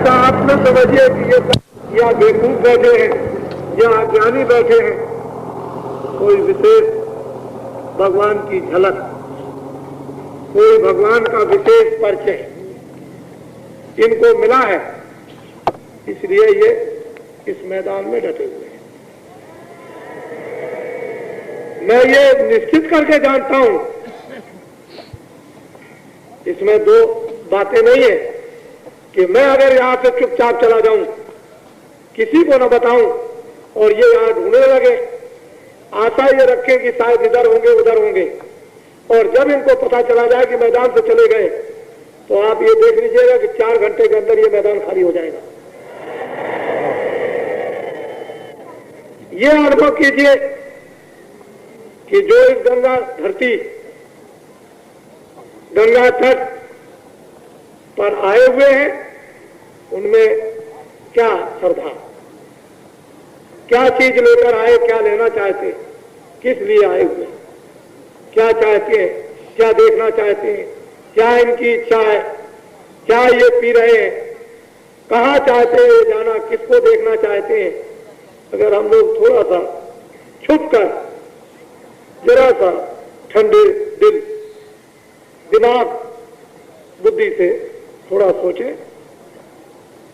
ऐसा आप न समझिए कि ये या बेवकूफ बैठे हैं या अज्ञानी बैठे हैं। कोई विशेष भगवान की झलक, कोई भगवान का विशेष परिचय इनको मिला है, इसलिए ये इस मैदान में डटे हुए हैं। मैं ये निश्चित करके जानता हूं, इसमें दो बातें नहीं है कि मैं अगर यहां से चुपचाप चला जाऊं, किसी को न बताऊं और ये यहां ढूंढने लगे, आशा ये रखें कि शायद इधर होंगे उधर होंगे, और जब इनको पता चला जाए कि मैदान से चले गए तो आप ये देख लीजिएगा कि 4 घंटे के अंदर ये मैदान खाली हो जाएगा। ये अनुभव कीजिए कि जो इस गंगा धरती, गंगा तट पर आए हुए हैं, उनमें क्या श्रद्धा, क्या चीज लेकर आए, क्या लेना चाहते, किस लिए आए हुए, क्या चाहते हैं, क्या देखना चाहते हैं, क्या इनकी इच्छा है, क्या ये पी रहे हैं, कहाँ चाहते हैं जाना, किसको देखना चाहते हैं। अगर हम लोग थोड़ा सा छुपकर, जरा सा ठंडे दिल, दिमाग, बुद्धि से थोड़ा सोचें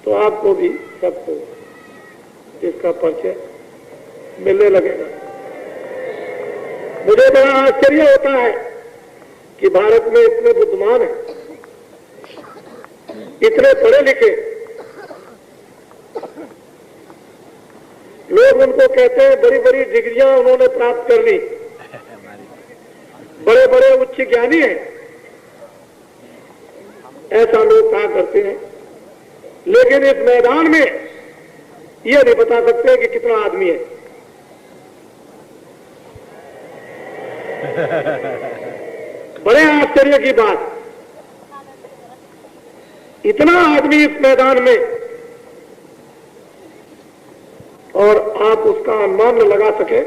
तो आपको भी, सबको इसका परिचय मिलने लगेगा। मुझे बड़ा आश्चर्य होता है कि भारत में इतने बुद्धिमान हैं, इतने पढ़े लिखे लोग, उनको कहते हैं बड़ी बड़ी डिग्रियां उन्होंने प्राप्त कर ली, बड़े बड़े उच्च ज्ञानी हैं, ऐसा लोग कहा करते हैं। लेकिन इस मैदान में यह नहीं बता सकते कि कितना आदमी है। बड़े आश्चर्य की बात, इतना आदमी इस मैदान में, और आप उसका अनुमान न लगा सके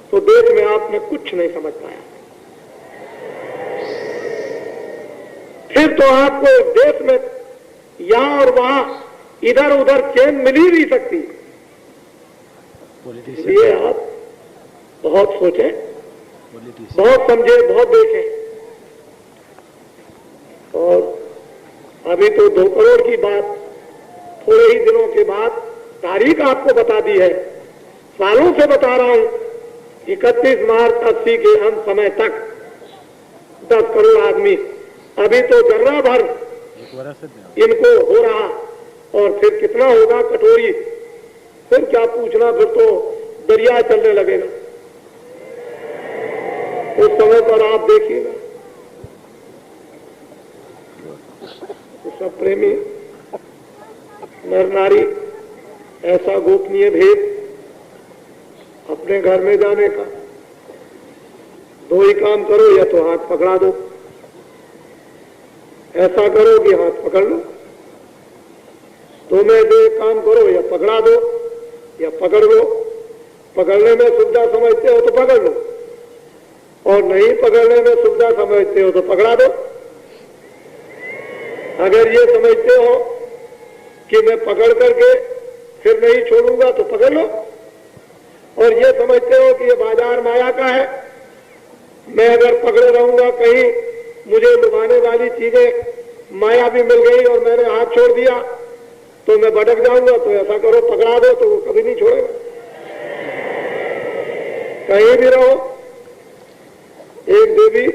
तो देश में आपने कुछ नहीं समझ पाया। फिर तो आपको देश में यहां और वहां, इधर उधर चैन मिल ही नहीं सकती। इसलिए आप बहुत सोचें, बहुत समझे, बहुत देखें। और अभी तो 2 करोड़ की बात थोड़े ही दिनों के बाद तारीख आपको बता दी है, सालों से बता रहा हूं, 31 मार्च 80 के अंत समय तक 10 करोड़ आदमी, अभी तो जर्रा भर इनको हो रहा, और फिर कितना होगा कटोरी, फिर क्या पूछना, फिर तो दरिया चलने लगेगा। उस समय पर आप देखिएगा तो सब प्रेमी नर नारी, ऐसा गोपनीय भेद अपने घर में जाने का, 2 ही काम करो, या तो हाथ पकड़ा दो, ऐसा करो कि हाथ पकड़ लो, तो में 2 काम करो, या पकड़ा दो या पकड़ लो। पकड़ने में सुविधा समझते हो तो पकड़ लो, और नहीं पकड़ने में सुविधा समझते हो तो पकड़ा दो। अगर ये समझते हो कि मैं पकड़ करके फिर नहीं छोड़ूंगा तो पकड़ लो, और ये समझते हो कि ये बाजार माया का है, मैं अगर पकड़े रहूंगा कहीं मुझे लुभाने वाली चीजें माया भी मिल गई और मैंने हाथ छोड़ दिया तो मैं भटक जाऊंगा, तो ऐसा करो पकड़ा दो, तो वो कभी नहीं छोड़ेगा। कहीं भी रहो, एक देवी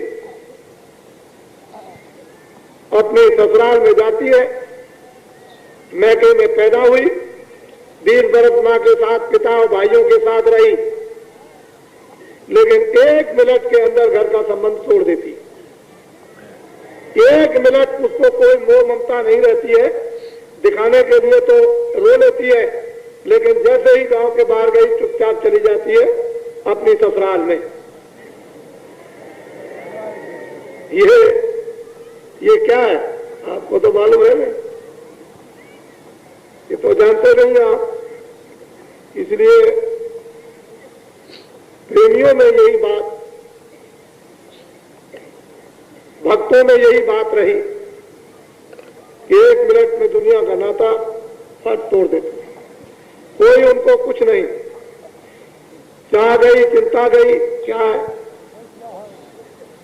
अपने ससुराल में जाती है, मैके में पैदा हुई, 20 बरस मां के साथ, पिता और भाइयों के साथ रही, लेकिन 1 मिनट के अंदर घर का संबंध छोड़ देती। 1 मिनट उसको कोई मोह ममता नहीं रहती है, दिखाने के लिए तो रो लेती है, लेकिन जैसे ही गांव के बाहर गई चुपचाप चली जाती है अपनी ससुराल में। ये क्या है आपको तो मालूम है ना, ये तो जानते नहीं आप। इसलिए प्रेमियों में यही बात, भक्तों में यही बात रही कि 1 मिनट में दुनिया का नाता फट तोड़ देते। कोई उनको कुछ नहीं, चाह गई, चिंता गई, क्या है,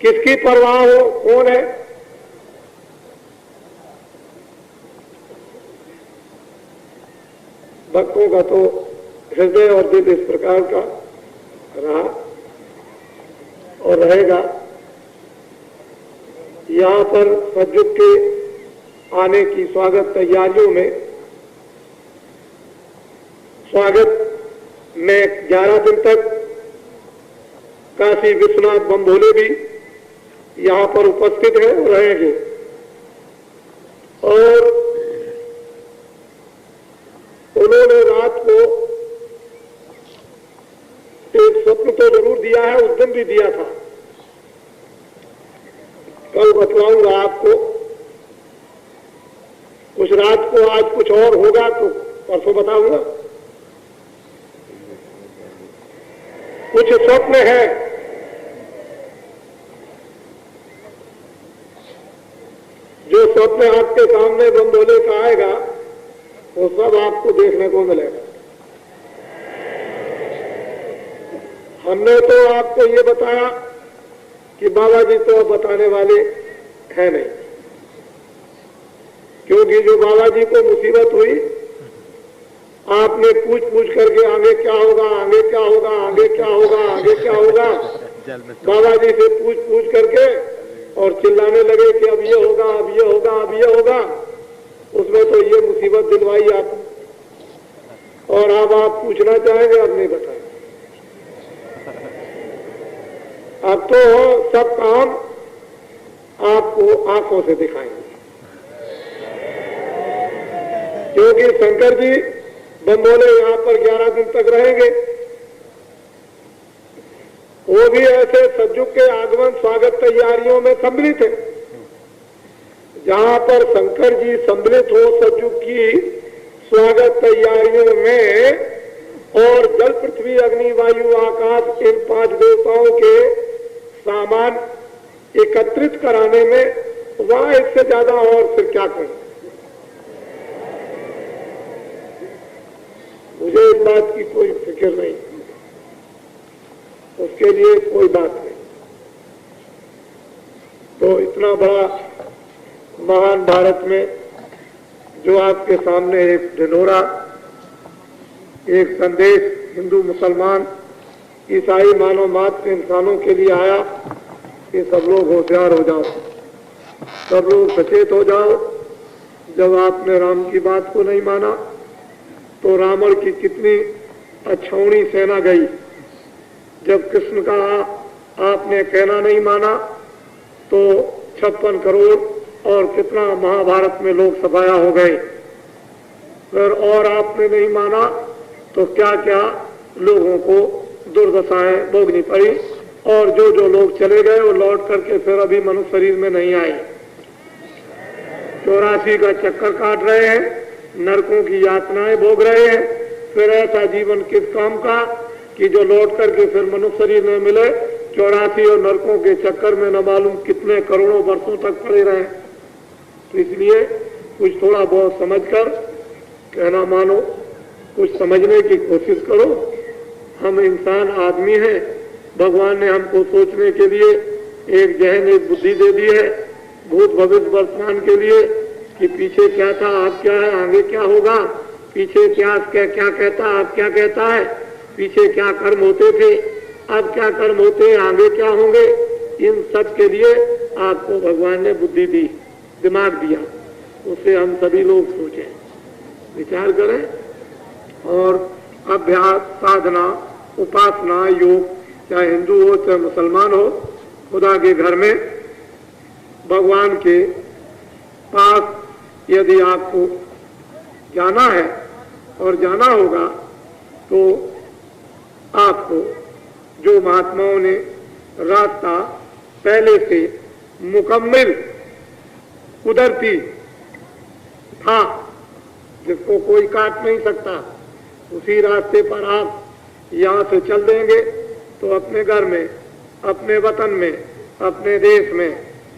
किसकी परवाह हो, कौन है। भक्तों का तो हृदय और दिल इस प्रकार का रहा और रहेगा। यहां पर सतयुग के आने की स्वागत तैयारियों में, स्वागत में 11 दिन तक काशी विश्वनाथ बम भोले भी यहां पर उपस्थित हैं और रहेंगे। और उन्होंने रात को एक स्वप्न तो जरूर दिया है, उस दिन भी दिया था, कल बतलाऊंगा आपको। कुछ रात को आज कुछ और होगा तो परसों बताऊंगा। कुछ स्वप्न है, जो स्वप्न आपके सामने बम भोले का आएगा वो सब आपको देखने को मिलेगा। हमने तो आपको ये बताया कि बाबा जी तो अब बताने वाले हैं नहीं, क्योंकि जो बाबा जी को मुसीबत हुई, आपने पूछ पूछ करके आगे क्या होगा, आगे क्या होगा, आगे क्या होगा, आगे क्या होगा, बाबा जी से पूछ पूछ करके और चिल्लाने लगे कि अब ये होगा, अब ये होगा, अब ये होगा। उसमें तो ये मुसीबत दिलवाई आप, और अब आप पूछना चाहेंगे, अब नहीं बताएंगे। अब तो सब काम आपको आंखों से दिखाएंगे, क्योंकि शंकर जी बम भोले यहां पर 11 दिन तक रहेंगे। वो भी ऐसे सतयुग के आगमन स्वागत तैयारियों में सम्मिलित है, जहां पर शंकर जी सम्मिलित हो सतयुग की स्वागत तैयारियों में, और जल पृथ्वी अग्नि वायु आकाश इन 5 देवताओं के सामान एकत्रित कराने में, वह इससे ज्यादा और फिर क्या कहें। मुझे इस बात की कोई फिक्र नहीं, उसके लिए कोई बात नहीं। तो इतना बड़ा महान भारत में जो आपके सामने एक ढिंढोरा, एक संदेश हिंदू मुसलमान ईसाई मानव मात्र इंसानों के लिए आया कि सब लोग होशियार हो जाओ, सब लोग सचेत हो जाओ। जब आपने राम की बात को नहीं माना तो रावण की कितनी अछौनी सेना गई। जब कृष्ण का आपने कहना नहीं माना तो 56 करोड़ और कितना महाभारत में लोग सफाया हो गए। फिर और आपने नहीं माना तो क्या क्या लोगों को दुर्दशाएं भोगनी पड़ी, और जो जो लोग चले गए वो लौट करके फिर अभी मनुष्य शरीर में नहीं आए। 84 का चक्कर काट रहे हैं, नरकों की यातनाएं भोग रहे हैं। फिर ऐसा जीवन किस काम का कि जो लौट करके फिर मनुष्य शरीर में मिले। 84 और नरकों के चक्कर में न मालूम कितने करोड़ों वर्षों तक पड़े रहे। तो इसलिए कुछ थोड़ा बहुत समझकर कहना मानो, कुछ समझने की कोशिश करो। हम इंसान आदमी हैं, भगवान ने हमको सोचने के लिए एक जहन, एक बुद्धि दे दी है, भूत भविष्य वर्तमान के लिए, कि पीछे क्या था, अब क्या है, आगे क्या होगा, पीछे क्या कहता, अब क्या कहता है, पीछे क्या कर्म होते थे, अब क्या कर्म होते हैं, आगे क्या होंगे। इन सब के लिए आपको भगवान ने बुद्धि दी, दिमाग दिया, उससे हम सभी लोग सोचें, विचार करें और अभ्यास, साधना, उपासना, योग, चाहे हिंदू हो चाहे मुसलमान हो, खुदा के घर में भगवान के पास यदि आपको जाना है और जाना होगा तो आपको जो महात्माओं ने रास्ता पहले से मुकम्मल कुदरती था, जिसको कोई काट नहीं सकता, उसी रास्ते पर आप यहाँ से चल देंगे तो अपने घर में, अपने वतन में, अपने देश में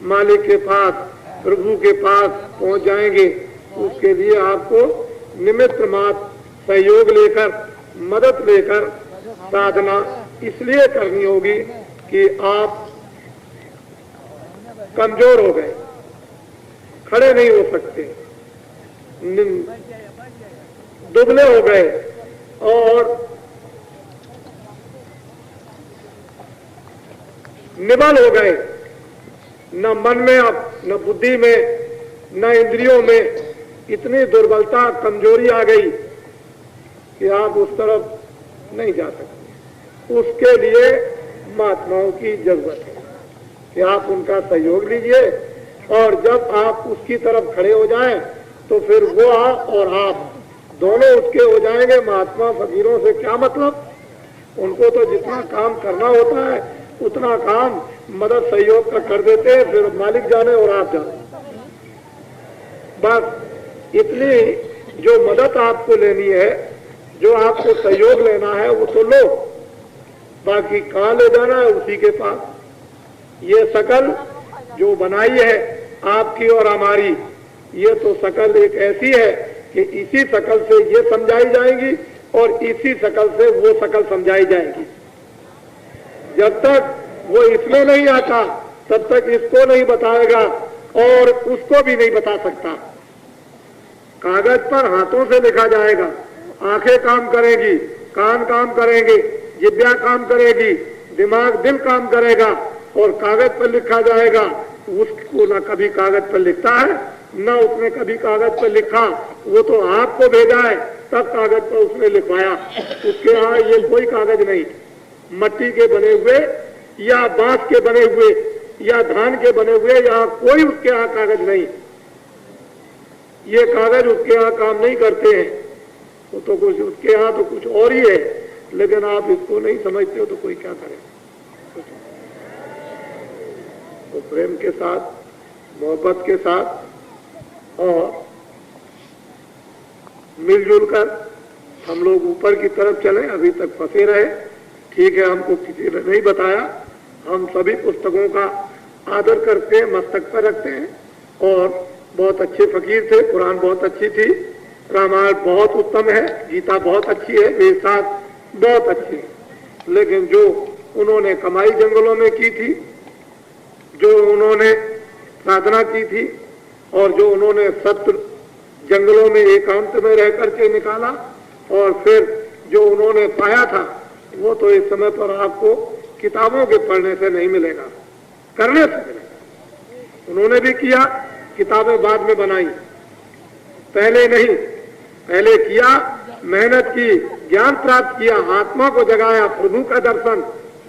मालिक के पास प्रभु के पास पहुंच जाएंगे। उसके लिए आपको निमित्त मात्र सहयोग लेकर, मदद लेकर साधना इसलिए करनी होगी कि आप कमजोर हो गए, खड़े नहीं हो सकते, दुबले हो गए और निबल हो गए, न मन में अब, न बुद्धि में, न इंद्रियों में इतनी दुर्बलता, कमजोरी आ गई कि आप उस तरफ नहीं जा सकते। उसके लिए महात्माओं की जरूरत है कि आप उनका सहयोग लीजिए, और जब आप उसकी तरफ खड़े हो जाएं तो फिर वो और आप दोनों उसके हो जाएंगे। महात्मा फकीरों से क्या मतलब, उनको तो जितना काम करना होता है उतना काम मदद सहयोग का कर देते हैं, फिर मालिक जाने और आप जाने। बस इतनी जो मदद आपको लेनी है, जो आपको सहयोग लेना है वो तो लो, बाकी कहाँ ले जाना है उसी के पास। ये शकल जो बनाई है आपकी और हमारी, ये तो शकल एक ऐसी है कि इसी शकल से ये समझाई जाएगी और इसी शकल से वो शकल समझाई जाएगी। जब तक वो इसमें नहीं आता तब तक इसको नहीं बताएगा और उसको भी नहीं बता सकता। कागज पर हाथों से लिखा जाएगा, आंखें काम करेगी, कान काम करेंगे, जिह्वा काम करेगी, दिमाग दिल काम करेगा, और कागज पर लिखा जाएगा। उसको ना कभी कागज पर लिखता है, ना उसने कभी कागज पर लिखा, वो तो आपको भेजा है तब कागज पर उसने लिखवाया। उसके यहाँ ये कोई कागज नहीं, मट्टी के बने हुए या बांस के बने हुए या धान के बने हुए, यहाँ कोई उसके यहाँ कागज नहीं। ये कागज उसके यहाँ काम नहीं करते हैं, वो तो कुछ उसके यहाँ तो कुछ और ही है, लेकिन आप इसको नहीं समझते हो तो कोई क्या करे। तो प्रेम के साथ, मोहब्बत के साथ और मिलजुल कर हम लोग ऊपर की तरफ चले। अभी तक फंसे रहे, ठीक है, हमको किसी ने नहीं बताया। हम सभी पुस्तकों का आदर करते हैं, मस्तक पर रखते हैं, और बहुत अच्छे फकीर थे। कुरान बहुत अच्छी थी, रामायण बहुत उत्तम है, गीता बहुत अच्छी है, वेदांत बहुत अच्छी है, लेकिन जो उन्होंने कमाई जंगलों में की थी, जो उन्होंने साधना की थी, और जो उन्होंने सत्य जंगलों में एकांत में रह करके निकाला, और फिर जो उन्होंने पाया था, वो तो इस समय पर आपको किताबों के पढ़ने से नहीं मिलेगा, करने से मिलेगा। उन्होंने भी किया, किताबें बाद में बनाई, पहले नहीं, पहले किया, मेहनत की, ज्ञान प्राप्त किया, आत्मा को जगाया, प्रभु का दर्शन,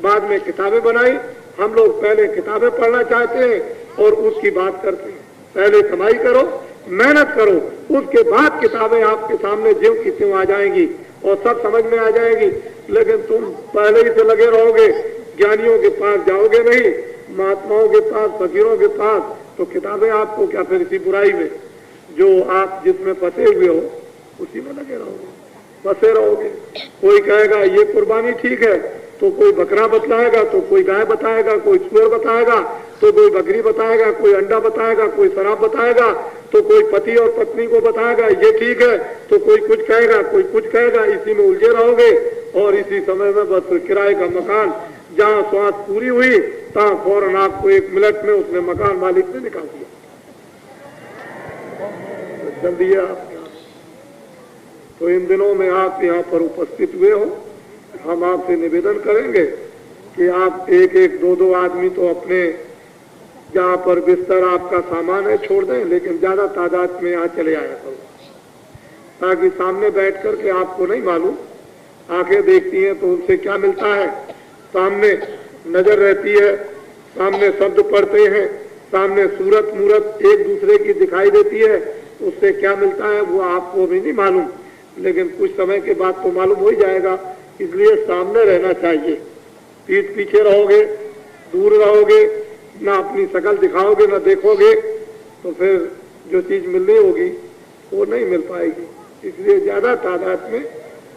बाद में किताबें बनाई। हम लोग पहले किताबें पढ़ना चाहते हैं और उसकी बात करते हैं। पहले कमाई करो, मेहनत करो, उसके बाद किताबें आपके सामने ज्यों की त्यों आ जाएंगी और सब समझ में आ जाएगी। लेकिन तुम पहले ही से लगे रहोगे, ज्ञानियों के पास जाओगे नहीं, महात्माओं के पास, फकीरों के पास, तो किताबें आपको क्या, फिर इसी बुराई में जो आप जिसमें फंसे हुए हो उसी में लगे रहोगे, फंसे रहोगे। कोई कहेगा ये कुर्बानी ठीक है, तो कोई बकरा बतलाएगा, तो कोई गाय बताएगा, कोई सुअर बताएगा, तो कोई बकरी बताएगा, कोई अंडा बताएगा, कोई शराब बताएगा, तो कोई पति और पत्नी को बताएगा ये ठीक है, तो कोई कुछ कहेगा, कोई कुछ कहेगा। इसी में उलझे रहोगे और इसी समय में बस किराए का मकान, जहाँ श्वास पूरी हुई तहाँ फौरन आपको 1 मिनट में उसने मकान मालिक ने निकाल दिया। तो जल्दी आप, तो इन दिनों में आप यहाँ पर उपस्थित हुए हो, हम आपसे निवेदन करेंगे कि आप एक एक, दो दो आदमी तो अपने जहाँ पर बिस्तर आपका सामान है छोड़ दें, लेकिन ज्यादा तादाद में यहाँ चले आया करो, ताकि सामने बैठ करके आपको नहीं मालूम, आंखें देखती हैं तो उनसे क्या मिलता है, सामने नजर रहती है, सामने शब्द पढ़ते हैं, सामने सूरत मूरत एक दूसरे की दिखाई देती है, उससे क्या मिलता है वो आपको भी नहीं मालूम, लेकिन कुछ समय के बाद तो मालूम हो ही जाएगा। इसलिए सामने रहना चाहिए। पीठ पीछे रहोगे, दूर रहोगे, ना अपनी शकल दिखाओगे, ना देखोगे, तो फिर जो चीज मिलनी होगी वो नहीं मिल पाएगी। इसलिए ज्यादा तादाद में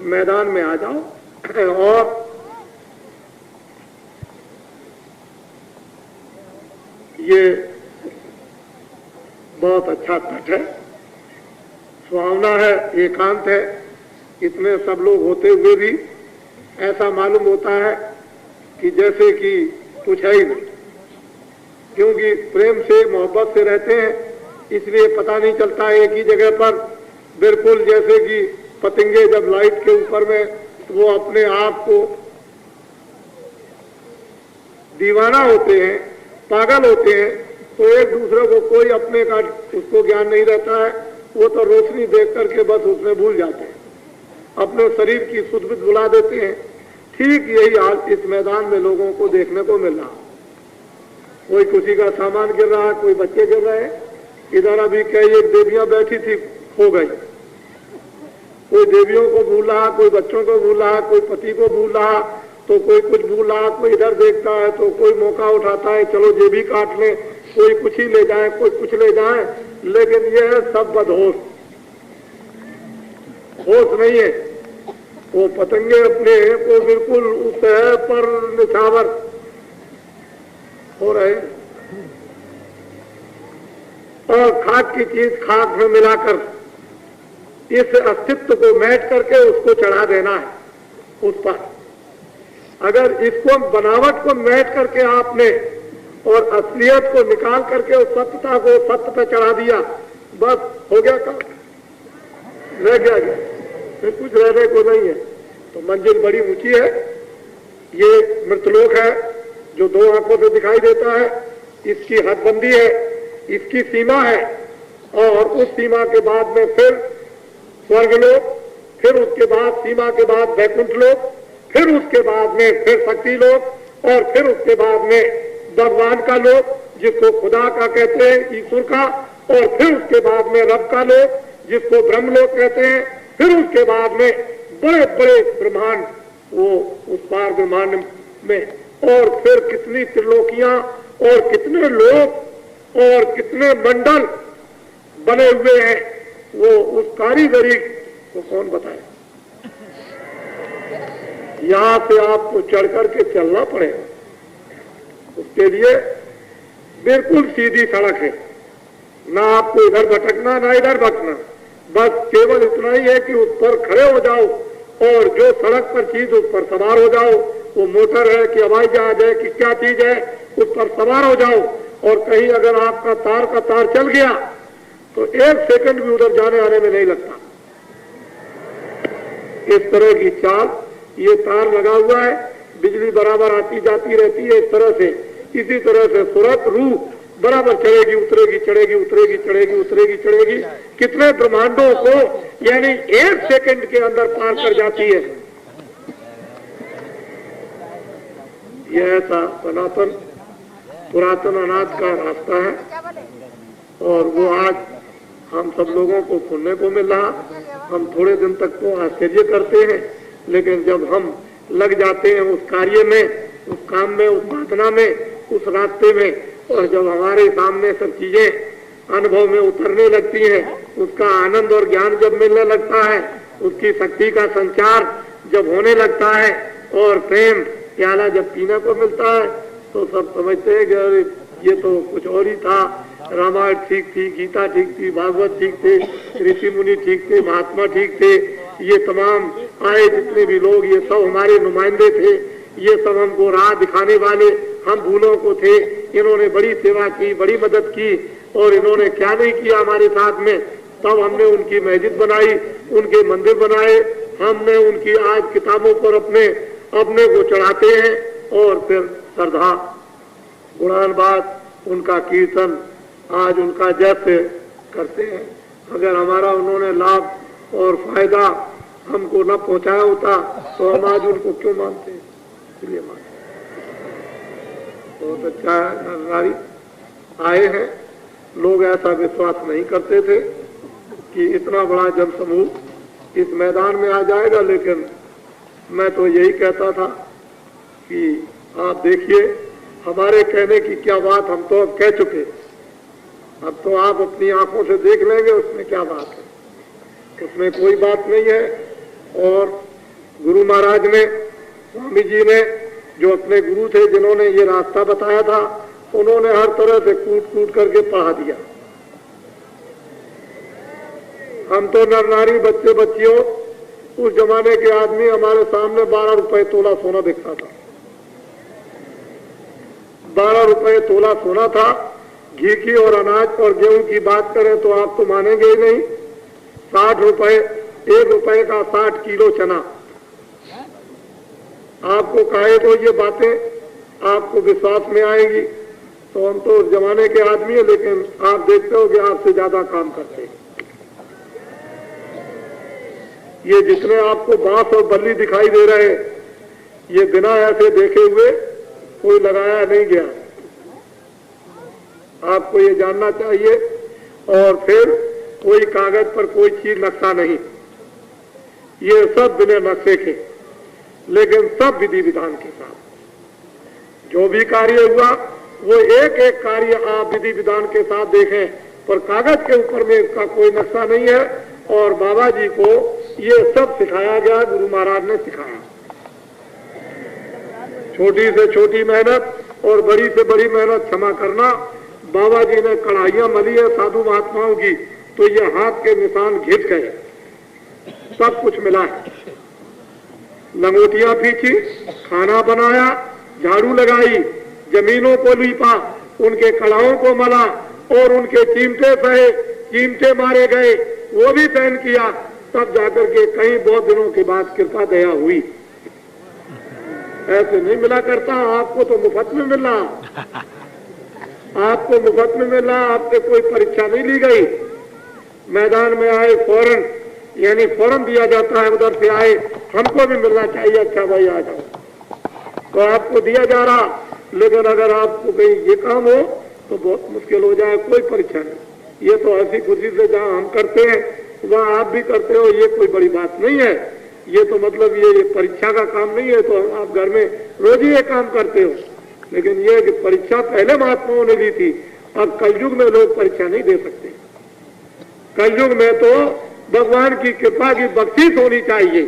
मैदान में आ जाओ और ये बहुत अच्छा तट है, सुहावना है, एकांत है। इतने सब लोग होते हुए भी ऐसा मालूम होता है कि जैसे कि कुछ है ही नहीं, क्योंकि प्रेम से मोहब्बत से रहते हैं, इसलिए पता नहीं चलता एक ही जगह पर। बिल्कुल जैसे कि पतंगे जब लाइट के ऊपर में, वो अपने आप को दीवाना होते हैं, पागल होते हैं, तो एक दूसरे को कोई अपने का उसको ज्ञान नहीं रहता है। वो तो रोशनी देख करके बस उसमें भूल जाते हैं, अपने शरीर की सुध बुध भुला देते हैं। ठीक यही हाल इस मैदान में लोगों को देखने को मिल रहा। कोई किसी का सामान गिर रहा है, कोई बच्चे गिर रहे हैं। इधर अभी कई एक देवियां बैठी थी, खो गई। कोई देवियों को भूल रहा, कोई बच्चों को भूल रहा, कोई पति को भूल रहा, तो कोई कुछ भूल रहा, कोई इधर देखता है तो कोई मौका उठाता है, चलो ये भी काट ले, कोई कुछ ही ले जाए, कोई कुछ ले जाए। लेकिन ये है सब बदहोश, होश नहीं है। वो पतंगे अपने को बिल्कुल उस पर निछावर हो रहे, और खाक की चीज खाक में मिलाकर इस अस्तित्व को मैट करके उसको चढ़ा देना है उस पर। अगर इसको बनावट को मैट करके आपने और असलियत को निकाल करके उस सत्यता को सत्य पे चढ़ा दिया, बस हो गया काम, रह गया, फिर कुछ रहने को नहीं है। तो मंजिल बड़ी ऊंची है। ये मृतलोक है जो दो आंखों से दिखाई देता है, इसकी हदबंदी है, इसकी सीमा है, और उस सीमा के बाद में फिर स्वर्गलोक, फिर उसके बाद सीमा के बाद वैकुंठ लोक, फिर उसके बाद में फिर शक्ति लोक, और फिर उसके बाद में भगवान का लोक जिसको खुदा का कहते हैं, ईश्वर का, और फिर उसके बाद में रब का लोक जिसको ब्रह्म लोक कहते हैं, फिर उसके बाद में बड़े बड़े ब्रह्मांड वो उस पार ब्रह्मांड में, और फिर कितनी त्रिलोकियां और कितने लोक और कितने मंडल बने हुए हैं, वो उस कारीगरी को कौन बताए। यहां से आपको चढ़ करके चलना पड़ेगा, उसके लिए बिल्कुल सीधी सड़क है, ना आपको इधर भटकना ना इधर भटकना, बस केवल इतना ही है कि उस पर खड़े हो जाओ और जो सड़क पर चीज उस पर सवार हो जाओ। वो मोटर है कि हवाई जहाज है कि क्या चीज है, उस पर सवार हो जाओ। और कहीं अगर आपका तार का तार चल गया तो एक सेकंड भी उधर जाने आने में नहीं लगता। इस तरह की चाल, ये तार लगा हुआ है, बिजली बराबर आती जाती रहती है इस तरह से। इसी तरह से सूरत रूह बराबर चढ़ेगी उतरेगी, चढ़ेगी उतरेगी, चढ़ेगी उतरेगी, चढ़ेगी। कितने ब्रह्मांडों को यानी एक सेकंड के अंदर पार कर जाती है। यह ऐसा सनातन पुरातन अनाज का रास्ता है, और वो आज हम सब लोगों को सुनने को मिल रहा। हम थोड़े दिन तक तो आश्चर्य करते हैं, लेकिन जब हम लग जाते हैं उस कार्य में, उस काम में, उस साधना में, उस रास्ते में, और जब हमारे सामने सब चीजें अनुभव में उतरने लगती हैं, उसका आनंद और ज्ञान जब मिलने लगता है, उसकी शक्ति का संचार जब होने लगता है, और प्रेम प्याला जब पीने को मिलता है, तो सब समझते हैं कि अरे ये तो कुछ और ही था। रामायण ठीक थी, गीता ठीक थी, भागवत ठीक थे, ऋषि मुनि ठीक थे, महात्मा ठीक थे, ये तमाम आए जितने भी लोग, ये सब हमारे नुमाइंदे थे, ये सब हमको राह दिखाने वाले, हम भूलों को थे। इन्होंने बड़ी सेवा की, बड़ी मदद की, और इन्होंने क्या नहीं किया हमारे साथ में। तब हमने उनकी मस्जिद बनाई, उनके मंदिर बनाए, हमने उनकी आज किताबों पर अपने को चढ़ाते हैं, और फिर श्रद्धा गुणानुवाद उनका कीर्तन आज उनका जैसे करते हैं। अगर हमारा उन्होंने लाभ और फायदा हमको न पहुंचाया होता तो हम आज उनको क्यों मानते हैं, इसलिए मानते। बहुत अच्छा नरनारी आए हैं। लोग ऐसा विश्वास नहीं करते थे कि इतना बड़ा जनसमूह इस मैदान में आ जाएगा, लेकिन मैं तो यही कहता था कि आप देखिए हमारे कहने की क्या बात, हम तो अब कह चुके, अब तो आप अपनी आंखों से देख लेंगे उसमें क्या बात है, उसमें कोई बात नहीं है। और गुरु महाराज ने, स्वामी जी ने, जो अपने गुरु थे जिन्होंने ये रास्ता बताया था, उन्होंने हर तरह से कूट कूट करके पढ़ा दिया। हम तो नर नारी बच्चे बच्चियों, उस जमाने के आदमी हमारे सामने 12 रुपए तोला सोना बिकता था। 12 रुपए तोला सोना था। घी की और अनाज और गेहूं की बात करें तो आप तो मानेंगे ही नहीं। 60 रुपए, 1 रुपए का 60 किलो चना। आपको कहे तो ये बातें आपको विश्वास में आएंगी, तो हम तो उस जमाने के आदमी हैं, लेकिन आप देखते हो कि आपसे ज्यादा काम करते हैं। ये जितने आपको बांस और बल्ली दिखाई दे रहे हैं, ये बिना ऐसे देखे हुए कोई लगाया नहीं गया। आपको ये जानना चाहिए। और फिर कोई कागज पर कोई चीज नक्शा नहीं, ये सब बिना नक्शे के, लेकिन सब विधि विधान के साथ। जो भी कार्य हुआ वो एक एक कार्य आप विधि विधान के साथ देखें, पर कागज के ऊपर में इसका कोई नक्शा नहीं है। और बाबा जी को ये सब सिखाया गया, गुरु महाराज ने सिखाया। छोटी से छोटी मेहनत और बड़ी से बड़ी मेहनत क्षमा करना। बाबा जी ने कढ़ाइयां मली है साधु महात्माओं की, तो ये हाथ के निशान घिस गए, सब कुछ मिला है। लंगोटियां पीछी, खाना बनाया, झाड़ू लगाई, जमीनों को लीपा, उनके कड़ाहों को मला और उनके चिमटे सहे, चिमटे मारे गए, वो भी सहन किया। तब जाकर के कई बहुत दिनों के बाद कृपा दया हुई। ऐसे नहीं मिला करता। आपको तो मुफ्त में मिला, आपको मुफ्त में मिला, आपसे कोई परीक्षा नहीं ली गई। मैदान में आए फौरन, यानी फौरन दिया जाता है, उधर से आए हमको भी मिलना चाहिए, अच्छा भाई आ जाओ, तो आपको दिया जा रहा। लेकिन अगर आपको कहीं ये काम हो तो बहुत मुश्किल हो जाए, कोई परीक्षा नहीं। ये तो ऐसी खुशी से जहाँ हम करते हैं वहाँ आप भी करते हो, ये कोई बड़ी बात नहीं है। ये तो मतलब ये परीक्षा का काम नहीं है, तो आप घर में रोज ही ये काम करते हो। लेकिन ये कि परीक्षा पहले महात्माओं ने दी थी, अब कलयुग में लोग परीक्षा नहीं दे सकते। कलयुग में तो भगवान की कृपा की बख्शिश होनी चाहिए।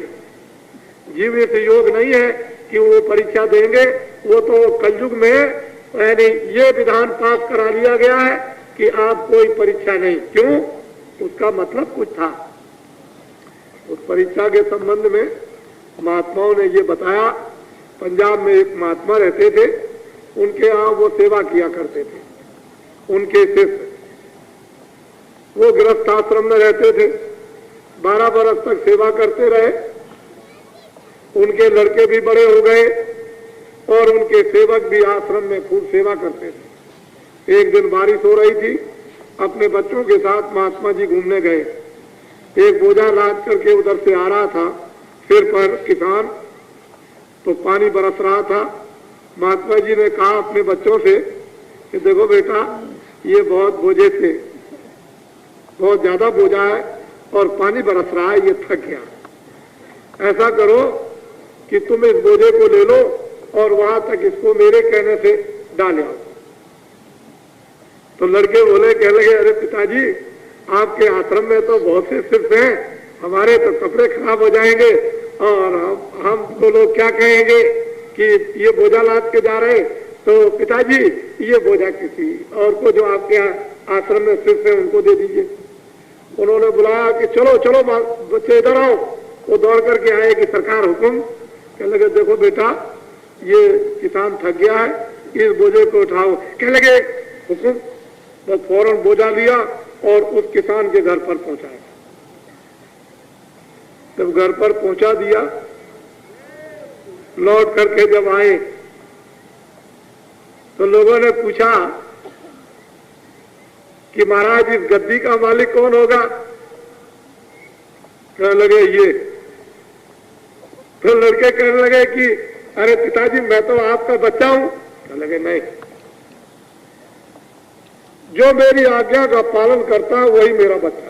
जीवित योग नहीं है कि वो परीक्षा देंगे। वो तो कलयुग में यानी ये विधान पास करा लिया गया है कि आप कोई परीक्षा नहीं। क्यों? उसका मतलब कुछ था। उस परीक्षा के संबंध में महात्माओं ने ये बताया। पंजाब में एक महात्मा रहते थे, उनके यहाँ वो सेवा किया करते थे। उनके शिष्य वो गृहस्थ आश्रम में रहते थे, 12 बरस तक सेवा करते रहे। उनके लड़के भी बड़े हो गए और उनके सेवक भी आश्रम में खूब सेवा करते थे। एक दिन बारिश हो रही थी, अपने बच्चों के साथ महात्मा जी घूमने गए। एक बोझा लाद करके उधर से आ रहा था सिर पर किसान, तो पानी बरस रहा था। महात्मा जी ने कहा अपने बच्चों से कि देखो बेटा, ये बहुत बोझे से बहुत ज्यादा बोझा है और पानी बरस रहा है, ये थक गया। ऐसा करो कि तुम इस बोझे को ले लो और वहां तक इसको मेरे कहने से डाल आओ। तो लड़के बोले, कहने लगे, अरे पिताजी, आपके आश्रम में तो बहुत से शिष्य हैं, हमारे तो कपड़े खराब हो जाएंगे और हमको लोग क्या कहेंगे कि ये बोझा लाद के जा रहे। तो पिताजी, ये बोझा किसी और को जो आपके आश्रम में शिष्य हैं उनको दे दीजिए। उन्होंने बुलाया कि चलो चलो बच्चे इधर आओ। वो दौड़ करके आए कि सरकार हुक्म। कहने लगे, देखो बेटा, ये किसान थक गया है, इस बोझे को उठाओ। कहने लगे, हुक्म। बस फौरन बोझा लिया और उस किसान के घर पर पहुंचाया। जब घर पर पहुंचा दिया, लौट करके जब आए तो लोगों ने पूछा कि महाराज, इस गद्दी का मालिक कौन होगा? कहने लगे, ये। तो लड़के कहने लगे कि अरे पिताजी, मैं तो आपका बच्चा हूं। कहने लगे, नहीं, जो मेरी आज्ञा का पालन करता है वही मेरा बच्चा।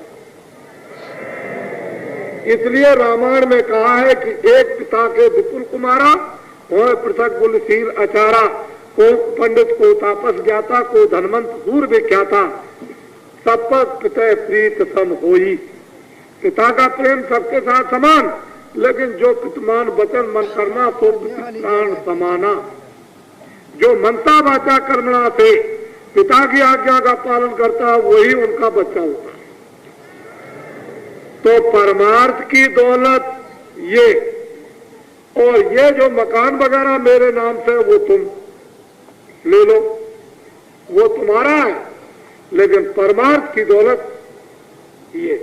इसलिए रामायण में कहा है कि एक पिता के विपुल कुमारा और पृथक गुलशील अचारा, को पंडित को तापस ज्ञाता, को धनवंत सूर विख्याता, सब पर पिता प्रीत सम होई। पिता का प्रेम सबके साथ समान, लेकिन जो पितमान वचन मन करना तो प्राण समाना। जो मनता वाचा कर्मणा से पिता की आज्ञा का पालन करता है वही उनका बच्चा होता है। तो परमार्थ की दौलत ये, और ये जो मकान वगैरह मेरे नाम से वो तुम ले लो, वो तुम्हारा है, लेकिन परमार्थ की दौलत ये,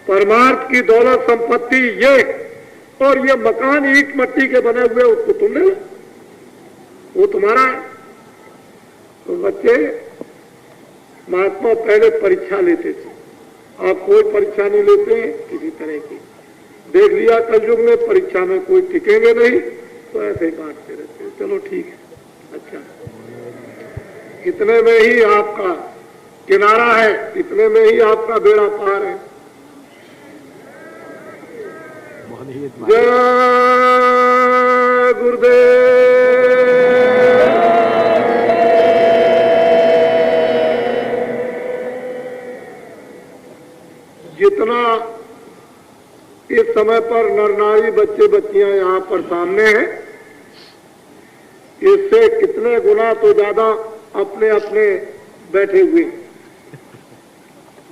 परमार्थ की दौलत संपत्ति ये, और ये मकान ईंट मट्टी के बने हुए उसको तुम ले लो, वो तुम्हारा है। तो बच्चे, महात्मा पहले परीक्षा लेते थे, आप कोई परीक्षा नहीं लेते हैं किसी तरह की। देख लिया कलयुग में परीक्षा में कोई टिकेंगे नहीं, तो ऐसे ही बांटते रहते हैं। चलो ठीक है, अच्छा, इतने में ही आपका किनारा है, इतने में ही आपका बेड़ा पार है। जय गुरुदेव। जितना इस समय पर नर नारी बच्चे बच्चियां यहाँ पर सामने हैं, इससे कितने गुना तो ज्यादा अपने अपने बैठे हुए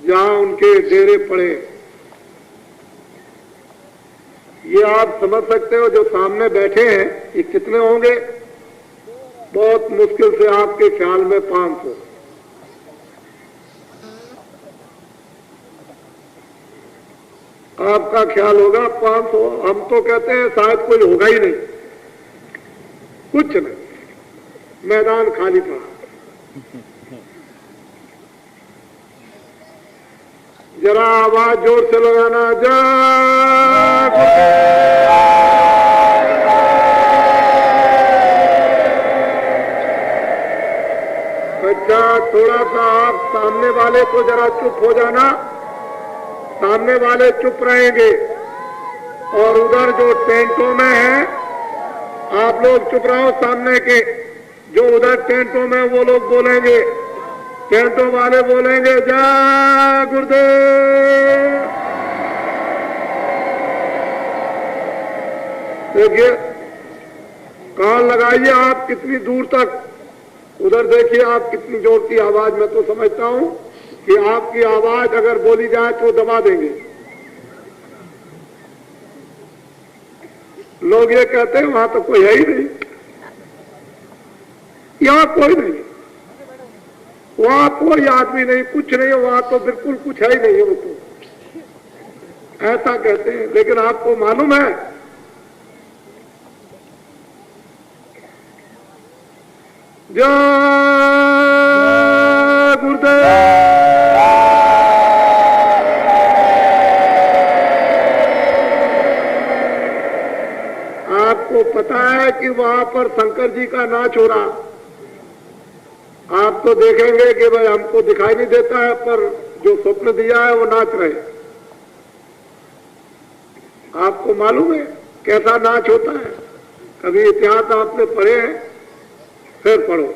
जहां उनके डेरे पड़े। ये आप समझ सकते हो, जो सामने बैठे हैं ये कितने होंगे? बहुत मुश्किल से आपके ख्याल में 500। आपका ख्याल होगा 500, हम तो कहते हैं शायद कोई होगा ही नहीं, कुछ नहीं, मैदान खाली था। जरा आवाज जोर से लगाना, जय। अच्छा, थोड़ा सा आप सामने वाले को जरा चुप हो जाना, सामने वाले चुप रहेंगे, और उधर जो टेंटों में है आप लोग चुप रहो। सामने के जो उधर टेंटों में वो लोग बोलेंगे, टेंटों वाले बोलेंगे जय गुरुदेव। देखिए, कान लगाइए आप कितनी दूर तक, उधर देखिए आप कितनी जोर की आवाज। मैं तो समझता हूं कि आपकी आवाज अगर बोली जाए तो दबा देंगे लोग। ये कहते हैं वहां तो कोई है ही नहीं, यहां कोई नहीं, वहां कोई आदमी नहीं, कुछ नहीं, वहां तो बिल्कुल कुछ है ही नहीं है, वो तो ऐसा कहते हैं। लेकिन आपको मालूम है, जय गुरुदेव। आपको पता है कि वहां पर शंकर जी का नाच हो रहा। आप तो देखेंगे कि भाई हमको दिखाई नहीं देता है, पर जो स्वप्न दिया है वो नाच रहे। आपको मालूम है कैसा नाच होता है? कभी इतिहास आपने पढ़े हैं? फिर पढ़ो,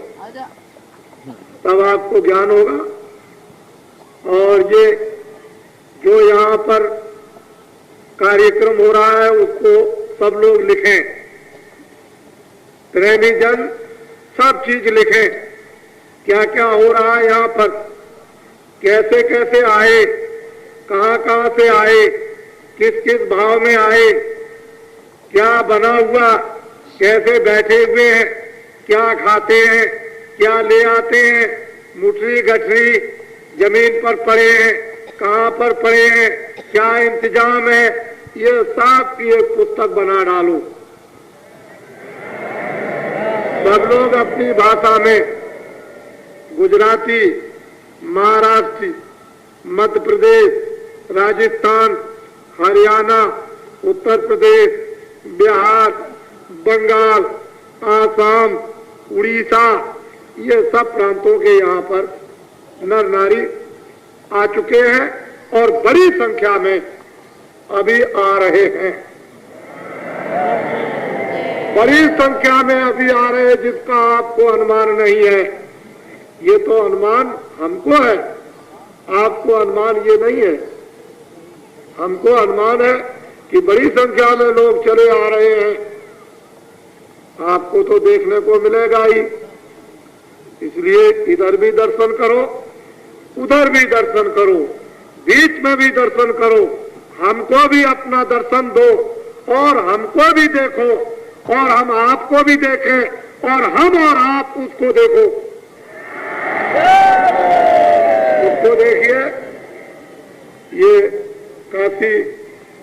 तब आपको ज्ञान होगा। और ये जो यहाँ पर कार्यक्रम हो रहा है उसको सब लोग लिखें, प्रेमी जन सब चीज लिखें, क्या क्या हो रहा है यहाँ पर, कैसे कैसे आए, कहाँ कहाँ से आए, किस किस भाव में आए, क्या बना हुआ, कैसे बैठे हुए हैं, क्या खाते हैं, क्या ले आते हैं, मुठरी गठरी जमीन पर पड़े हैं, कहाँ पर पड़े हैं, क्या इंतजाम है, ये सब की एक पुस्तक बना डालो। सब लोग अपनी भाषा में, गुजराती, महाराष्ट्री, मध्य प्रदेश, राजस्थान, हरियाणा, उत्तर प्रदेश, बिहार, बंगाल, आसाम, उड़ीसा, ये सब प्रांतों के यहाँ पर नर नारी आ चुके हैं और बड़ी संख्या में अभी आ रहे हैं, बड़ी संख्या में अभी आ रहे हैं, जिसका आपको अनुमान नहीं है। ये तो अनुमान हमको है, आपको अनुमान ये नहीं है। हमको अनुमान है कि बड़ी संख्या में लोग चले आ रहे हैं, आपको तो देखने को मिलेगा ही। इसलिए इधर भी दर्शन करो, उधर भी दर्शन करो, बीच में भी दर्शन करो, हमको भी अपना दर्शन दो और हमको भी देखो और हम आपको भी देखें और हम और आप उसको देखो। उसको देखिए, ये काशी,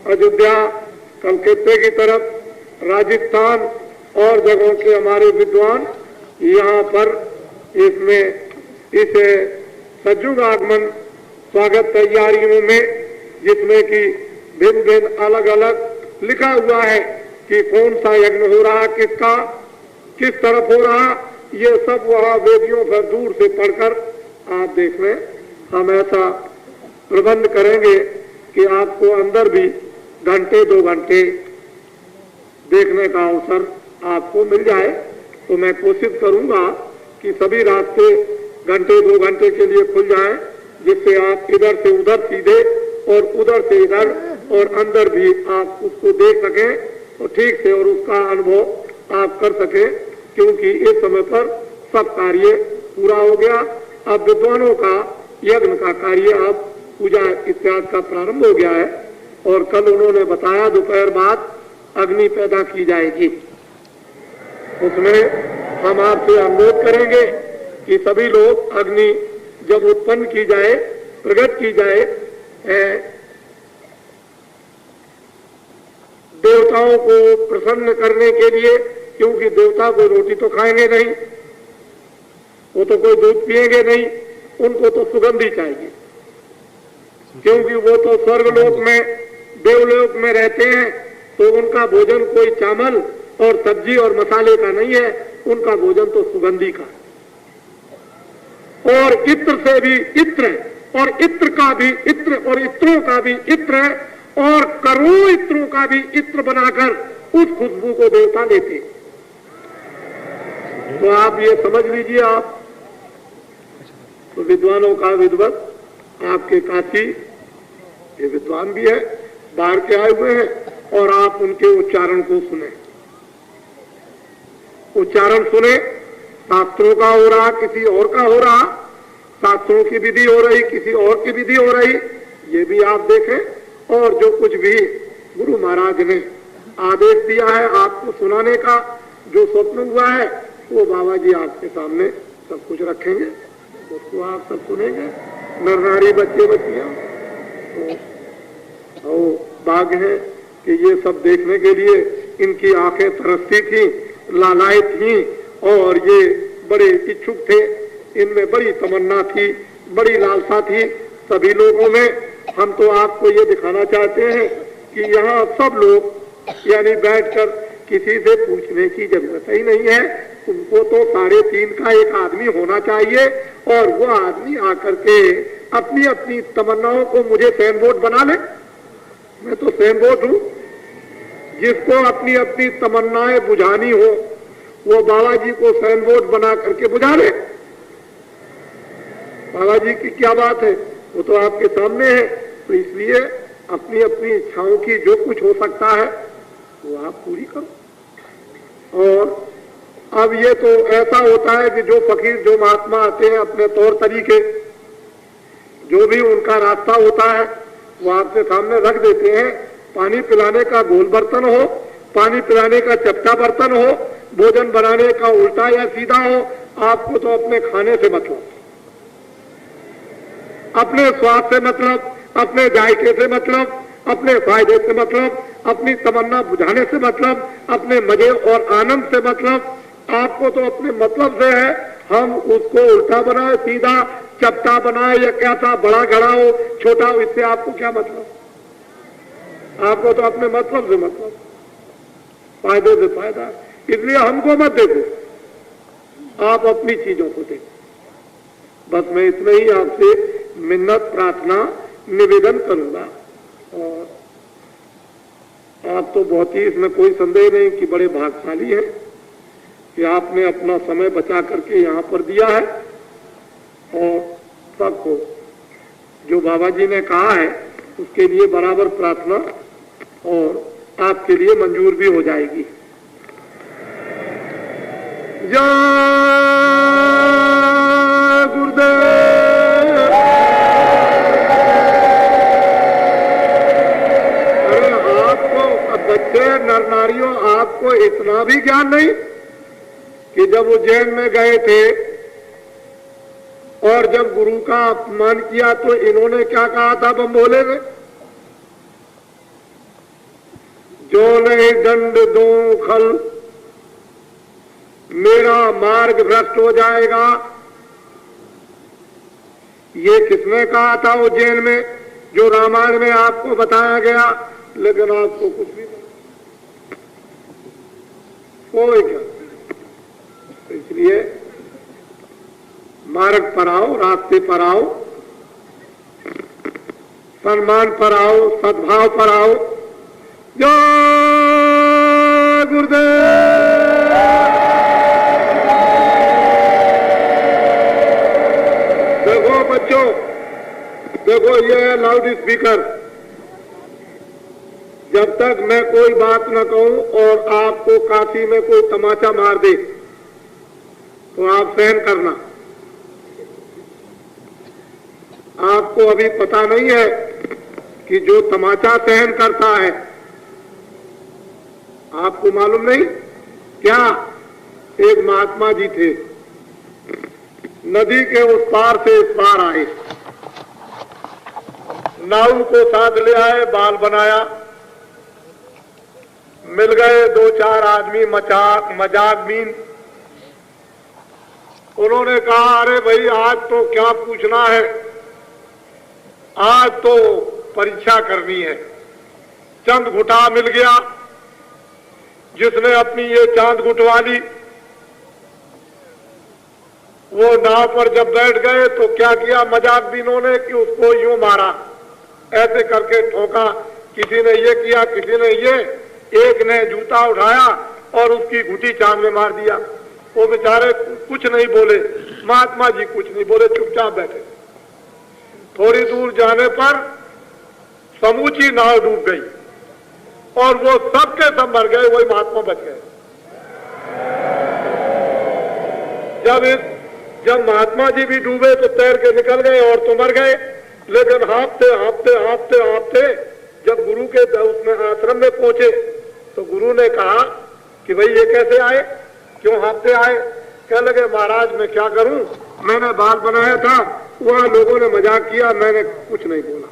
अयोध्या, कलकत्ते की तरफ, राजस्थान और जगहों के हमारे विद्वान यहाँ पर इसमें इस सज्जुग आगमन स्वागत तैयारियों में, जिसमें कि भिन्न भिन्न अलग अलग लिखा हुआ है कि कौन सा यज्ञ हो रहा, किसका किस तरफ हो रहा, ये सब वहाँ वेदियों पर दूर से पढ़कर आप देख लें। हम ऐसा प्रबंध करेंगे कि आपको अंदर भी घंटे 2 घंटे देखने का अवसर आपको मिल जाए। तो मैं कोशिश करूंगा कि सभी रास्ते घंटे 2 घंटे के लिए खुल जाएं, जिससे आप इधर से उधर सीधे और उधर से इधर और अंदर भी आप उसको देख सकें और ठीक से और उसका अनुभव आप कर सकें, क्योंकि इस समय पर सब कार्य पूरा हो गया। अब विद्वानों का यज्ञ का कार्य, अब पूजा इत्यादि का प्रारंभ हो गया है और कल उन्होंने बताया दोपहर बाद अग्नि पैदा की जाएगी। उसमें हम आपसे अनुरोध करेंगे कि सभी लोग अग्नि जब उत्पन्न की जाए, प्रकट की जाए, देवताओं को प्रसन्न करने के लिए, क्योंकि देवता कोई रोटी तो खाएंगे नहीं, वो तो कोई दूध पिएंगे नहीं, उनको तो सुगंधी चाहिए, क्योंकि वो तो स्वर्गलोक में, देवलोक में रहते हैं, तो उनका भोजन कोई चावल और सब्जी और मसाले का नहीं है, उनका भोजन तो सुगंधी का। और इत्र से भी इत्र है, और इत्र का भी इत्र और इत्रों का भी इत्र है, और करोड़ों इत्रों का भी इत्र बनाकर उस खुशबू को देवता लेते। तो आप ये समझ लीजिए, आप तो विद्वानों का विद्वत आपके काशी, ये विद्वान भी है, बाहर के आए हुए हैं, और आप उनके उच्चारण को सुने, उच्चारण सुने। शास्त्रों का हो रहा, किसी और का हो रहा, शास्त्रों की विधि हो रही, किसी और की विधि हो रही, ये भी आप देखें। और जो कुछ भी गुरु महाराज ने आदेश दिया है आपको सुनाने का, जो स्वप्न हुआ है, वो बाबा जी आपके सामने सब कुछ रखेंगे, उसको आप सब सुनेंगे। नर नारी बच्चे बच्चियां, तो भाग्य है कि ये सब देखने के लिए इनकी आंखें तरसती थी, लालायित थी, और ये बड़े इच्छुक थे, इनमें बड़ी तमन्ना थी, बड़ी लालसा थी सभी लोगों में। हम तो आपको ये दिखाना चाहते हैं कि यहाँ सब लोग यानी बैठकर किसी से पूछने की जरूरत ही नहीं है। उनको तो 3.5 का एक आदमी होना चाहिए, और वो आदमी आकर के अपनी अपनी तमन्नाओं को मुझे सैन बोर्ड बना ले। मैं तो सैन बोर्ड हूँ, जिसको अपनी अपनी तमन्नाएं बुझानी हो, वो बाबा जी को सैन बोर्ड बना करके बुझा ले। बाबा जी की क्या बात है, वो तो आपके सामने है। तो इसलिए अपनी अपनी इच्छाओं की जो कुछ हो सकता है वो आप पूरी करो। और अब ये तो ऐसा होता है कि जो फकीर, जो महात्मा आते हैं, अपने तौर तरीके, जो भी उनका रास्ता होता है, वो आपके सामने रख देते हैं। पानी पिलाने का गोल बर्तन हो, पानी पिलाने का चपटा बर्तन हो, भोजन बनाने का उल्टा या सीधा हो, आपको तो अपने खाने से मतलब, अपने स्वाद से मतलब, अपने जायके से मतलब, अपने फायदे से मतलब, अपनी तमन्ना बुझाने से मतलब, अपने मजे और आनंद से मतलब। आपको तो अपने मतलब से है। हम उसको उल्टा बनाए, सीधा, चपटा बनाए या क्या था, बड़ा घड़ा हो, छोटा हो, इससे आपको क्या मतलब? आपको तो अपने मतलब से मतलब, फायदे से फायदा। इसलिए हमको मत देखो, आप अपनी चीजों को देखो। बस मैं इतना ही आपसे मिन्नत, प्रार्थना, निवेदन करूंगा। और आप तो बहुत ही, इसमें कोई संदेह नहीं कि बड़े भाग्यशाली हैं कि आपने अपना समय बचा करके यहाँ पर दिया है। और सबको जो बाबा जी ने कहा है उसके लिए बराबर प्रार्थना और आपके लिए मंजूर भी हो जाएगी। जय गुरुदेव। आपको इतना भी ज्ञान नहीं कि जब उज्जैन में गए थे और जब गुरु का अपमान किया तो इन्होंने क्या कहा था बम भोले ने? जो नहीं दंड दूं खल, मेरा मार्ग भ्रष्ट हो जाएगा। ये किसने कहा था उज्जैन में? जो रामायण में आपको बताया गया, लेकिन आपको कुछ नहीं कोई क्या। तो इसलिए मार्ग पर आओ, रास्ते पर आओ, सम्मान पर आओ, सद्भाव पर आओ। जय गुरुदेव। देखो बच्चों, देखो ये है लाउड स्पीकर। जब तक मैं कोई बात न कहूं और आपको काशी में कोई तमाचा मार दे तो आप सहन करना। आपको अभी पता नहीं है कि जो तमाचा सहन करता है, आपको मालूम नहीं क्या? एक महात्मा जी थे, नदी के उस पार से इस पार आए, नाव को साथ ले आए, बाल बनाया, मिल गए दो चार आदमी मजाक बीन। उन्होंने कहा अरे भाई आज तो क्या पूछना है, आज तो परीक्षा करनी है। चंद घुटा मिल गया, जिसने अपनी ये चांद घुटवा ली। वो नाव पर जब बैठ गए तो क्या किया मजाक बीनों ने कि उसको यूं मारा, ऐसे करके ठोका। किसी ने ये किया, किसी ने ये, एक ने जूता उठाया और उसकी घुटी चांद में मार दिया। वो बेचारे कुछ नहीं बोले, महात्मा जी कुछ नहीं बोले, चुपचाप बैठे। थोड़ी दूर जाने पर समूची नाव डूब गई और वो सबके सब मर गए, वही महात्मा बच गए। जब महात्मा जी भी डूबे तो तैर के निकल गए और तो मर गए। लेकिन हाँफते हाँफते हाँफते हाँफते जब गुरु के उसमें आश्रम में पहुंचे तो गुरु ने कहा कि भाई ये कैसे आए, क्यों हाँफते आए? कहने लगे महाराज मैं क्या करूं, मैंने बाल बनाया था, वहां लोगों ने मजाक किया, मैंने कुछ नहीं बोला,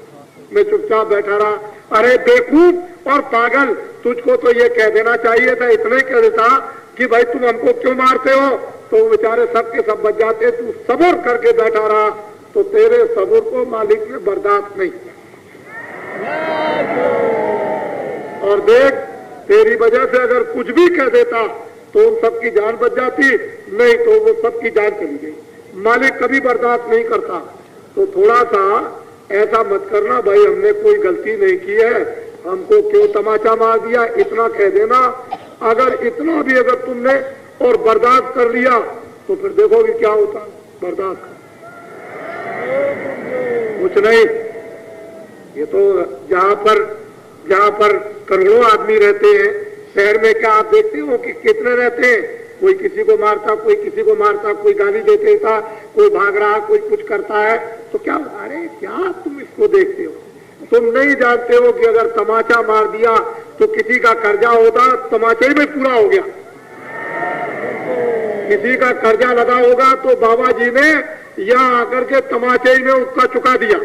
मैं चुपचाप बैठा रहा। अरे बेवकूफ और पागल, तुझको तो ये कह देना चाहिए था, इतना ही कह देता कि भाई तुम हमको क्यों मारते हो, तो बेचारे सबके सब बच जाते। तू सब्र करके बैठा रहा तो तेरे सब्र को मालिक ने बर्दाश्त नहीं किया। और देख तेरी वजह से अगर कुछ भी कह देता तो उन सबकी जान बच जाती, नहीं तो वो सबकी जान चली गई। मालिक कभी बर्दाश्त नहीं करता। तो थोड़ा सा ऐसा मत करना भाई हमने कोई गलती नहीं की है, हमको क्यों तमाचा मार दिया, इतना कह देना। अगर इतना भी अगर तुमने और बर्दाश्त कर लिया तो फिर देखोगे क्या होता। बर्दाश्त कुछ नहीं। ये तो जहां पर करोड़ों आदमी रहते हैं, शहर में क्या आप देखते हो कि कितने रहते हैं, कोई किसी को मारता, कोई किसी को मारता, कोई गाली देते था, कोई भाग रहा, कोई कुछ करता है। तो क्या अरे क्या तुम इसको देखते हो? तुम नहीं जानते हो कि अगर तमाचा मार दिया तो किसी का कर्जा होता तमाचे में पूरा हो गया। किसी का कर्जा लगा होगा तो बाबा जी ने यहाँ आकर के तमाचे में उसका चुका दिया।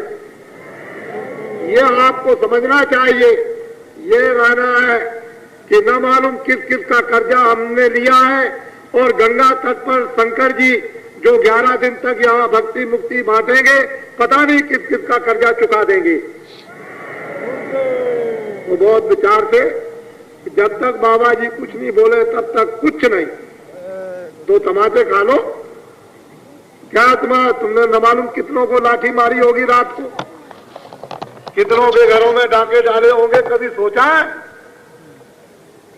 ये आपको समझना चाहिए। ये रहना है कि न मालूम किस किस का कर्जा हमने लिया है। और गंगा तट पर शंकर जी जो 11 दिन तक यहाँ भक्ति मुक्ति बांटेंगे, पता नहीं किस किस का कर्जा चुका देंगे। तो बहुत विचार से, जब तक बाबा जी कुछ नहीं बोले तब तक कुछ नहीं। दो तमाचे खा लो। क्या तुमने न मालूम कितनों को लाठी मारी होगी रात को, कितनों के घरों में डाके डाले होंगे, कभी सोचा है?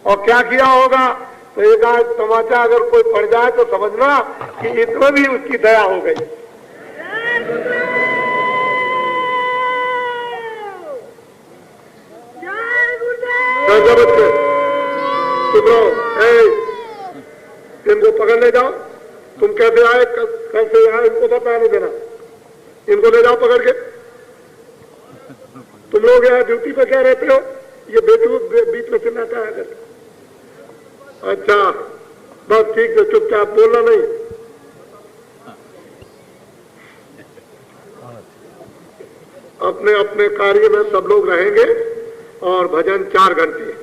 और क्या किया होगा? तो एक आध तमाचा अगर कोई पड़ जाए तो समझना कि इतना भी उसकी दया हो गई। इनको पकड़ ले जाओ। तुम कैसे आए, कल से यहाँ, इनको पता नहीं देना। इनको ले जाओ पकड़ के। तुम लोग यहाँ ड्यूटी पे क्या रहते हो? ये बीच में चिल्लाता है। अच्छा बस ठीक है, चुपचाप बोलना नहीं। अपने अपने कार्य में सब लोग रहेंगे और भजन 4 घंटे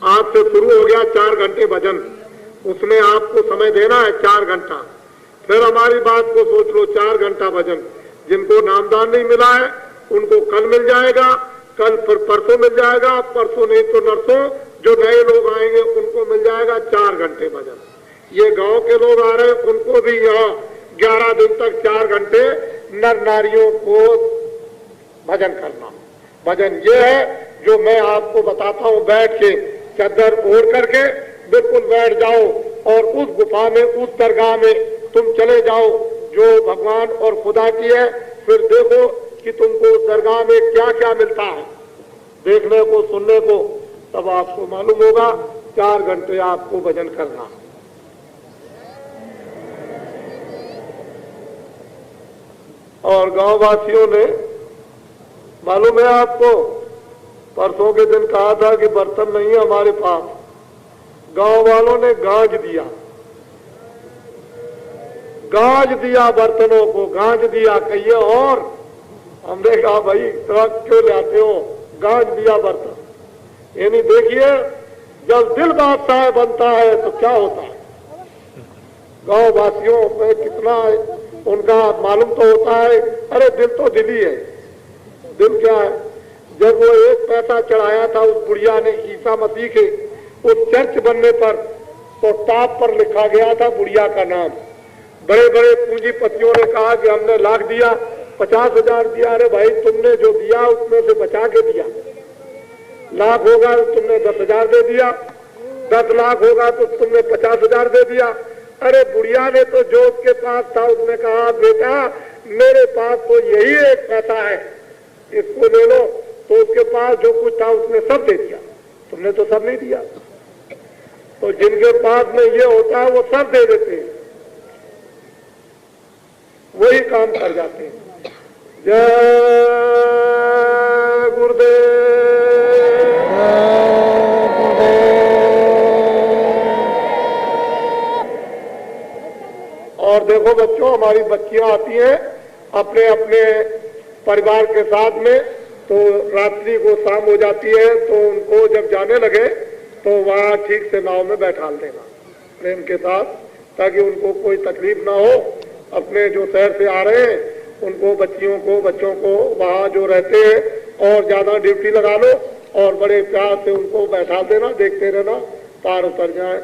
आज से शुरू हो गया। 4 घंटे भजन, उसमें आपको समय देना है 4 घंटा। फिर हमारी बात को सोच लो, 4 घंटा भजन। जिनको नामदान नहीं मिला है उनको कल मिल जाएगा, कल फिर परसों मिल जाएगा, परसों नहीं तो नरसों जो नए लोग आएंगे उनको मिल जाएगा 4 घंटे भजन। ये गांव के लोग आ रहे हैं उनको भी यहाँ 11 दिन तक 4 घंटे नर नारियों को भजन करना। भजन ये है जो मैं आपको बताता हूँ, बैठ के चादर ओढ़ करके बिल्कुल बैठ जाओ और उस गुफा में, उस दरगाह में तुम चले जाओ जो भगवान और खुदा की है। फिर देखो कि तुमको उस दरगाह में क्या क्या मिलता है देखने को, सुनने को, तब आपको मालूम होगा। 4 घंटे आपको भजन करना। और गांव वासियों ने, मालूम है आपको, परसों के दिन कहा था कि बर्तन नहीं है हमारे पास। गांव वालों ने गांज दिया, गांज दिया बर्तनों को, गांज दिया कहिए। और हमने कहा भाई इतना क्यों लाते हो, गांज दिया बर्तन। यानी देखिए जब दिल बादशाह बनता है तो क्या होता है। गांव वासियों में कितना उनका मालूम तो होता है। अरे दिल तो दिल ही है। दिल क्या है, जब वो 1 पैसा चढ़ाया था उस बुढ़िया ने ईसा मसीह के उस चर्च बनने पर, तो टॉप पर लिखा गया था बुढ़िया का नाम। बड़े बड़े पूंजीपतियों ने कहा कि हमने लाख दिया, 50,000 दिया। अरे भाई तुमने जो दिया उसमें से बचा के दिया। लाख होगा तो तुमने 10,000 दे दिया, 10 लाख होगा तो तुमने 50,000 दे दिया। अरे बुढ़िया ने तो जो उसके पास था उसने कहा बेटा मेरे पास तो यही 1 पैसा है, इसको ले लो। तो उसके पास जो कुछ था उसने सब दे दिया, तुमने तो सब नहीं दिया। तो जिनके पास में ये होता है वो सब दे देते हैं, वही काम कर जाते हैं। जय गुरुदेव। और देखो बच्चों, हमारी बच्चियां आती हैं अपने अपने परिवार के साथ में, तो रात्रि को शाम हो जाती है तो उनको जब जाने लगे तो वहाँ ठीक से नाव में बैठा देना प्रेम के साथ, ताकि उनको कोई तकलीफ ना हो। अपने जो शहर से आ रहे हैं उनको, बच्चियों को, बच्चों को वहाँ जो रहते हैं और ज्यादा ड्यूटी लगा लो और बड़े प्यार से उनको बैठा देना, देखते रहना पार उतर जाए।